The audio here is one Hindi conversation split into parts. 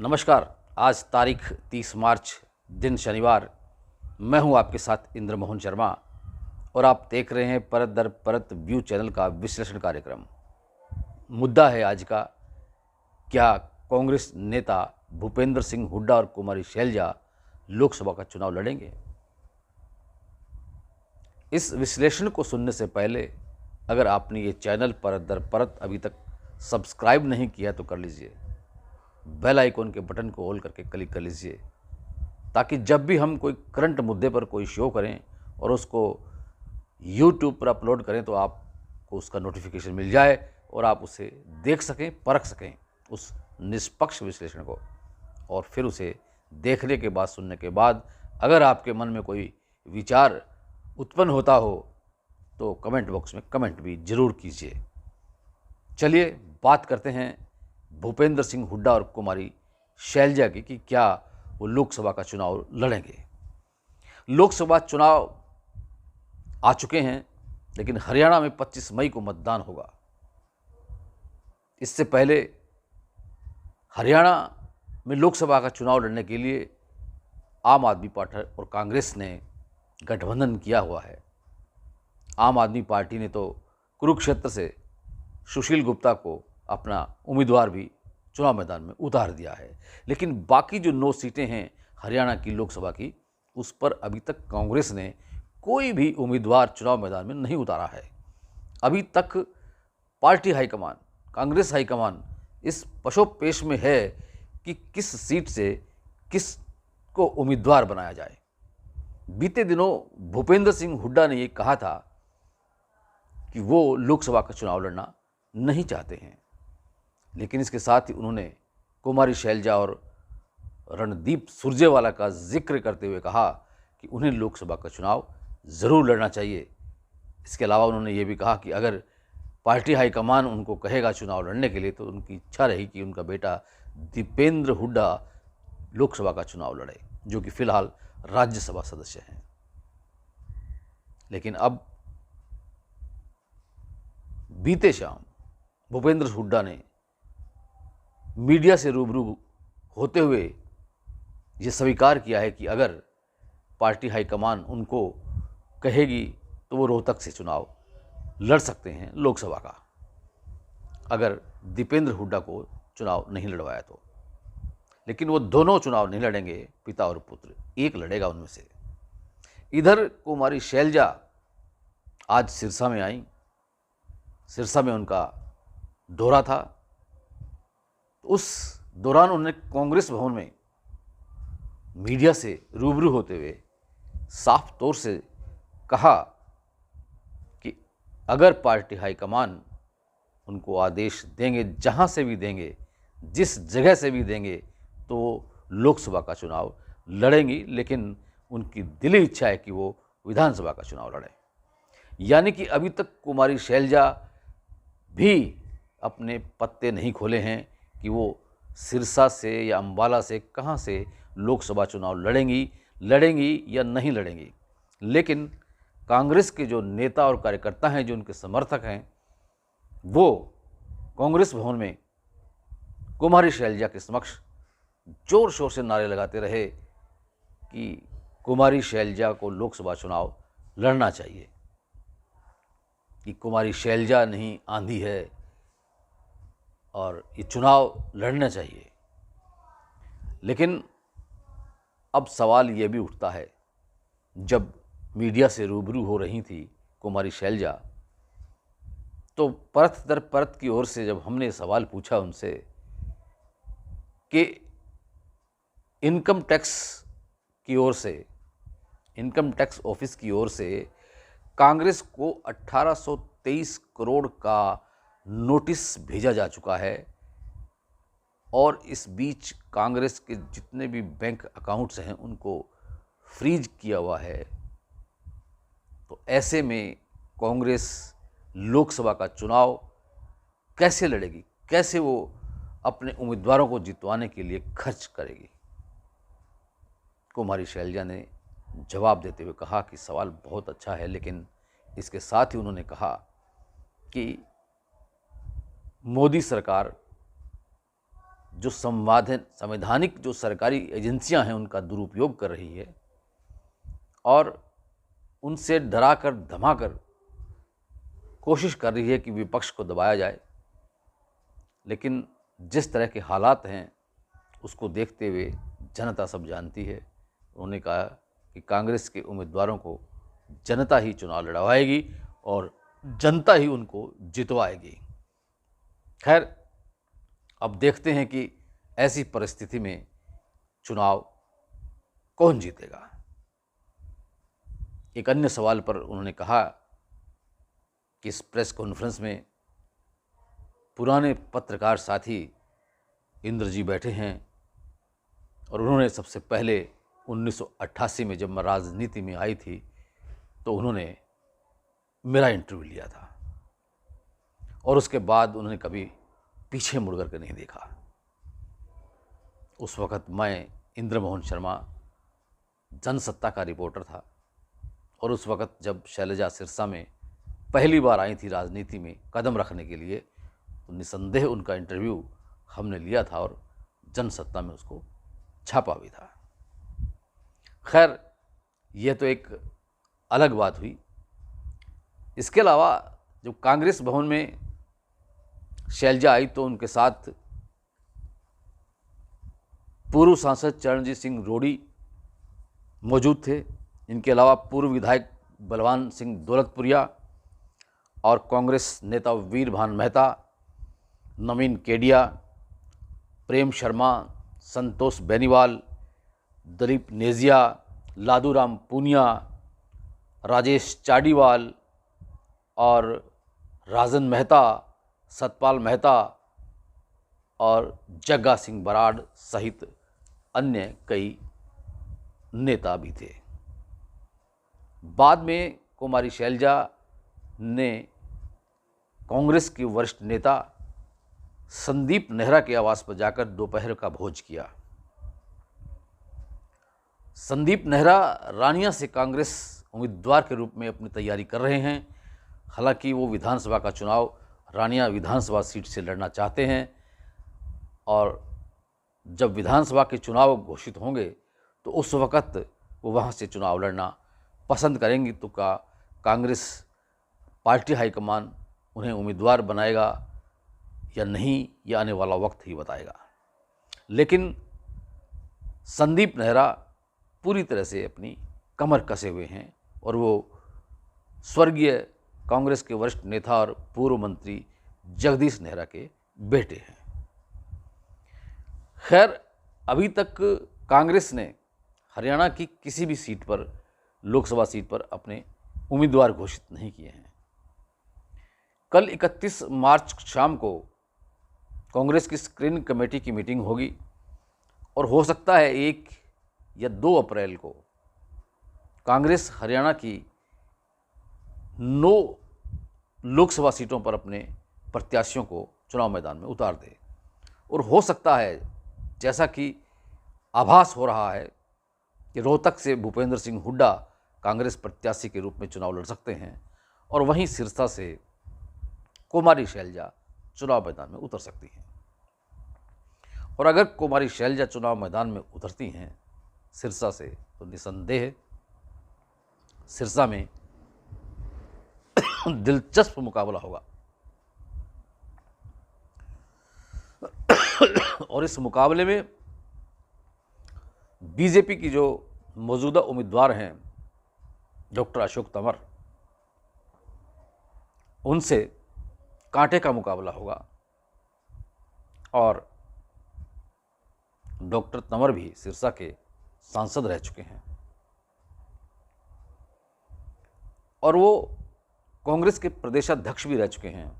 नमस्कार। आज तारीख 30 मार्च, दिन शनिवार। मैं हूं आपके साथ इंद्र मोहन शर्मा और आप देख रहे हैं परत दर परत व्यू चैनल का विश्लेषण कार्यक्रम। मुद्दा है आज का, क्या कांग्रेस नेता भूपेंद्र सिंह हुड्डा और कुमारी शैलजा लोकसभा का चुनाव लड़ेंगे? इस विश्लेषण को सुनने से पहले अगर आपने ये चैनल परत दर परत अभी तक सब्सक्राइब नहीं किया तो कर लीजिए। बेल आइकॉन के बटन को ऑल करके क्लिक कर लीजिए ताकि जब भी हम कोई करंट मुद्दे पर कोई शो करें और उसको YouTube पर अपलोड करें तो आपको उसका नोटिफिकेशन मिल जाए और आप उसे देख सकें, परख सकें उस निष्पक्ष विश्लेषण को। और फिर उसे देखने के बाद, सुनने के बाद अगर आपके मन में कोई विचार उत्पन्न होता हो तो कमेंट बॉक्स में कमेंट भी जरूर कीजिए। चलिए बात करते हैं भूपेंद्र सिंह हुड्डा और कुमारी शैलजा की कि क्या वो लोकसभा का चुनाव लड़ेंगे। लोकसभा चुनाव आ चुके हैं, लेकिन हरियाणा में 25 मई को मतदान होगा। इससे पहले हरियाणा में लोकसभा का चुनाव लड़ने के लिए आम आदमी पार्टी और कांग्रेस ने गठबंधन किया हुआ है। आम आदमी पार्टी ने तो कुरुक्षेत्र से सुशील गुप्ता को अपना उम्मीदवार भी चुनाव मैदान में उतार दिया है, लेकिन बाकी जो 9 सीटें हैं हरियाणा की लोकसभा की, उस पर अभी तक कांग्रेस ने कोई भी उम्मीदवार चुनाव मैदान में नहीं उतारा है। अभी तक पार्टी हाईकमान, कांग्रेस हाईकमान इस पशोपेश में है कि किस सीट से किस को उम्मीदवार बनाया जाए। बीते दिनों भूपेंद्र सिंह हुड्डा ने ये कहा था कि वो लोकसभा का चुनाव लड़ना नहीं चाहते हैं, लेकिन इसके साथ ही उन्होंने कुमारी शैलजा और रणदीप सुरजेवाला का जिक्र करते हुए कहा कि उन्हें लोकसभा का चुनाव ज़रूर लड़ना चाहिए। इसके अलावा उन्होंने ये भी कहा कि अगर पार्टी हाईकमान उनको कहेगा चुनाव लड़ने के लिए तो उनकी इच्छा रही कि उनका बेटा दीपेंद्र हुड्डा लोकसभा का चुनाव लड़े, जो कि फिलहाल राज्यसभा सदस्य हैं। लेकिन अब बीते शाम भूपेंद्र हुड्डा ने मीडिया से रूबरू होते हुए ये स्वीकार किया है कि अगर पार्टी हाईकमान उनको कहेगी तो वो रोहतक से चुनाव लड़ सकते हैं लोकसभा का, अगर दीपेंद्र हुड्डा को चुनाव नहीं लड़वाया तो। लेकिन वो दोनों चुनाव नहीं लड़ेंगे, पिता और पुत्र, एक लड़ेगा उनमें से। इधर कुमारी शैलजा आज सिरसा में आई। सिरसा में उनका दौरा था। उस दौरान उन्होंने कांग्रेस भवन में मीडिया से रूबरू होते हुए साफ तौर से कहा कि अगर पार्टी हाईकमान उनको आदेश देंगे, जहां से भी देंगे, जिस जगह से भी देंगे, तो वो लोकसभा का चुनाव लड़ेंगी, लेकिन उनकी दिली इच्छा है कि वो विधानसभा का चुनाव लड़ें। यानी कि अभी तक कुमारी शैलजा भी अपने पत्ते नहीं खोले हैं कि वो सिरसा से या अंबाला से कहां से लोकसभा चुनाव लड़ेंगी या नहीं लड़ेंगी। लेकिन कांग्रेस के जो नेता और कार्यकर्ता हैं, जो उनके समर्थक हैं, वो कांग्रेस भवन में कुमारी शैलजा के समक्ष जोर शोर से नारे लगाते रहे कि कुमारी शैलजा को लोकसभा चुनाव लड़ना चाहिए, कि कुमारी शैलजा नहीं आंधी है और ये चुनाव लड़ना चाहिए। लेकिन अब सवाल ये भी उठता है, जब मीडिया से रूबरू हो रही थी कुमारी शैलजा, तो परत दर परत की ओर से जब हमने सवाल पूछा उनसे कि इनकम टैक्स की ओर से, इनकम टैक्स ऑफिस की ओर से कांग्रेस को 1823 करोड़ का नोटिस भेजा जा चुका है और इस बीच कांग्रेस के जितने भी बैंक अकाउंट्स हैं उनको फ्रीज किया हुआ है। तो ऐसे में कांग्रेस लोकसभा का चुनाव कैसे लड़ेगी, कैसे वो अपने उम्मीदवारों को जितवाने के लिए खर्च करेगी? कुमारी शैलजा ने जवाब देते हुए कहा कि सवाल बहुत अच्छा है, लेकिन इसके साथ ही उन्होंने कहा कि मोदी सरकार जो संवैधानिक जो सरकारी एजेंसियां हैं उनका दुरुपयोग कर रही है और उनसे डरा कर धमा कर कोशिश कर रही है कि विपक्ष को दबाया जाए। लेकिन जिस तरह के हालात हैं उसको देखते हुए जनता सब जानती है। उन्होंने कहा कि कांग्रेस के उम्मीदवारों को जनता ही चुनाव लड़वाएगी और जनता ही उनको जितवाएगी। खैर, अब देखते हैं कि ऐसी परिस्थिति में चुनाव कौन जीतेगा। एक अन्य सवाल पर उन्होंने कहा कि इस प्रेस कॉन्फ्रेंस में पुराने पत्रकार साथी इंद्र जी बैठे हैं और उन्होंने सबसे पहले 1988 में जब मैं राजनीति में आई थी तो उन्होंने मेरा इंटरव्यू लिया था और उसके बाद उन्होंने कभी पीछे मुड़ करके नहीं देखा। उस वक़्त मैं इंद्र मोहन शर्मा जनसत्ता का रिपोर्टर था और उस वक़्त जब शैलजा सिरसा में पहली बार आई थी राजनीति में कदम रखने के लिए तो निसंदेह उनका इंटरव्यू हमने लिया था और जनसत्ता में उसको छापा भी था। खैर, यह तो एक अलग बात हुई। इसके अलावा जब कांग्रेस भवन में शैलजा आई तो उनके साथ पूर्व सांसद चरणजीत सिंह रोड़ी मौजूद थे। इनके अलावा पूर्व विधायक बलवान सिंह दौलतपुरिया और कांग्रेस नेता वीरभान मेहता, नवीन केडिया, प्रेम शर्मा, संतोष बेनीवाल, दिलीप नेजिया, लादूराम पूनिया, राजेश चाडीवाल और राजन मेहता, सतपाल मेहता और जग्गा सिंह बराड़ सहित अन्य कई नेता भी थे। बाद में कुमारी शैलजा ने कांग्रेस के वरिष्ठ नेता संदीप नेहरा के आवास पर जाकर दोपहर का भोज किया। संदीप नेहरा रानिया से कांग्रेस उम्मीदवार के रूप में अपनी तैयारी कर रहे हैं। हालांकि वो विधानसभा का चुनाव रानिया विधानसभा सीट से लड़ना चाहते हैं और जब विधानसभा के चुनाव घोषित होंगे तो उस वक़्त वो वहाँ से चुनाव लड़ना पसंद करेंगी। तो कांग्रेस पार्टी हाईकमान उन्हें उम्मीदवार बनाएगा या नहीं, यह आने वाला वक्त ही बताएगा। लेकिन संदीप नेहरा पूरी तरह से अपनी कमर कसे हुए हैं और वो स्वर्गीय कांग्रेस के वरिष्ठ नेता और पूर्व मंत्री जगदीश नेहरा के बेटे हैं। खैर, अभी तक कांग्रेस ने हरियाणा की किसी भी सीट पर, लोकसभा सीट पर अपने उम्मीदवार घोषित नहीं किए हैं। कल 31 मार्च शाम को कांग्रेस की स्क्रीनिंग कमेटी की मीटिंग होगी और हो सकता है 1 या 2 अप्रैल को कांग्रेस हरियाणा की 9 लोकसभा सीटों पर अपने प्रत्याशियों को चुनाव मैदान में उतार दे। और हो सकता है, जैसा कि आभास हो रहा है, कि रोहतक से भूपेंद्र सिंह हुड्डा कांग्रेस प्रत्याशी के रूप में चुनाव लड़ सकते हैं और वहीं सिरसा से कुमारी शैलजा चुनाव मैदान में उतर सकती हैं। और अगर कुमारी शैलजा चुनाव मैदान में उतरती हैं सिरसा से तो निसंदेह सिरसा में दिलचस्प मुकाबला होगा और इस मुकाबले में बीजेपी की जो मौजूदा उम्मीदवार हैं डॉक्टर अशोक तंवर, उनसे कांटे का मुकाबला होगा। और डॉक्टर तंवर भी सिरसा के सांसद रह चुके हैं और वो कांग्रेस के प्रदेशाध्यक्ष भी रह चुके हैं।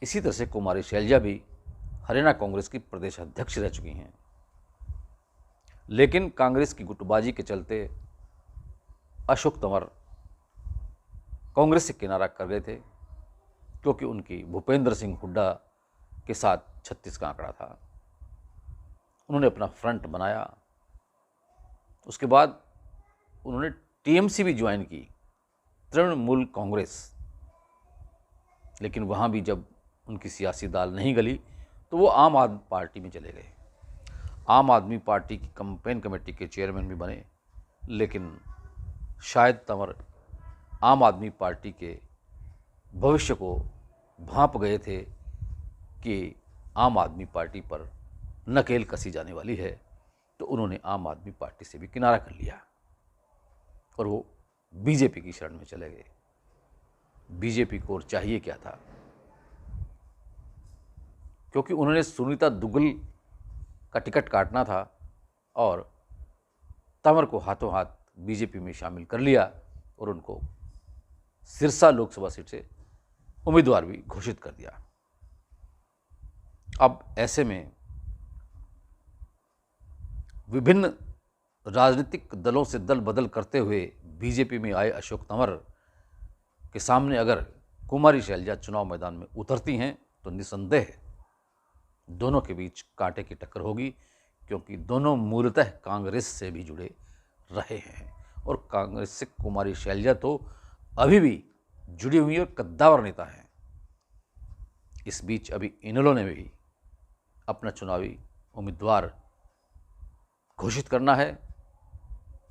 इसी तरह से कुमारी शैलजा भी हरियाणा कांग्रेस की प्रदेशाध्यक्ष रह चुकी हैं। लेकिन कांग्रेस की गुटबाजी के चलते अशोक तंवर कांग्रेस से किनारा कर गए थे, क्योंकि उनकी भूपेंद्र सिंह हुड्डा के साथ 36 का आंकड़ा था। उन्होंने अपना फ्रंट बनाया। उसके बाद उन्होंने टीएमसी भी ज्वाइन की, तृणमूल कांग्रेस। लेकिन वहाँ भी जब उनकी सियासी दाल नहीं गली तो वो आम आदमी पार्टी में चले गए। आम आदमी पार्टी की कैंपेन कमेटी के चेयरमैन भी बने, लेकिन शायद तंवर आम आदमी पार्टी के भविष्य को भांप गए थे कि आम आदमी पार्टी पर नकेल कसी जाने वाली है, तो उन्होंने आम आदमी पार्टी से भी किनारा कर लिया और वो बीजेपी की शरण में चले गए। बीजेपी को और चाहिए क्या था, क्योंकि उन्होंने सुनीता दुग्गल का टिकट काटना था और तंवर को हाथों हाथ बीजेपी में शामिल कर लिया और उनको सिरसा लोकसभा सीट से उम्मीदवार भी घोषित कर दिया। अब ऐसे में विभिन्न राजनीतिक दलों से दल बदल करते हुए बीजेपी में आए अशोक तंवर के सामने अगर कुमारी शैलजा चुनाव मैदान में उतरती हैं तो निसंदेह दोनों के बीच कांटे की टक्कर होगी, क्योंकि दोनों मूलतः कांग्रेस से भी जुड़े रहे हैं और कांग्रेस से कुमारी शैलजा तो अभी भी जुड़ी हुई और कद्दावर नेता हैं। इस बीच अभी इनेलो ने भी अपना चुनावी उम्मीदवार घोषित करना है।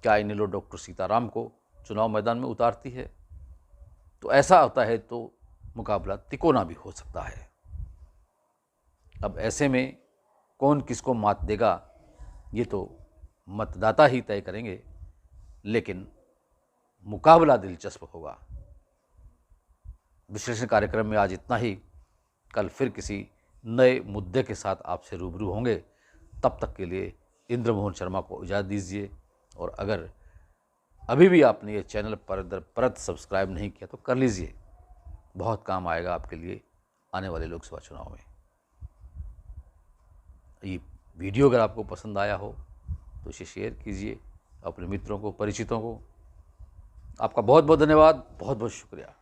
क्या इनेलो डॉक्टर सीताराम को चुनाव मैदान में उतारती है? तो ऐसा होता है तो मुकाबला तिकोना भी हो सकता है। अब ऐसे में कौन किसको मात देगा ये तो मतदाता ही तय करेंगे, लेकिन मुकाबला दिलचस्प होगा। विश्लेषण कार्यक्रम में आज इतना ही। कल फिर किसी नए मुद्दे के साथ आपसे रूबरू होंगे। तब तक के लिए इंद्र मोहन शर्मा को इजाज़त दीजिए, और अगर अभी भी आपने ये चैनल परत सब्सक्राइब नहीं किया तो कर लीजिए, बहुत काम आएगा आपके लिए आने वाले लोकसभा चुनाव में। ये वीडियो अगर आपको पसंद आया हो तो इसे शेयर कीजिए अपने मित्रों को, परिचितों को। आपका बहुत बहुत धन्यवाद, बहुत बहुत शुक्रिया।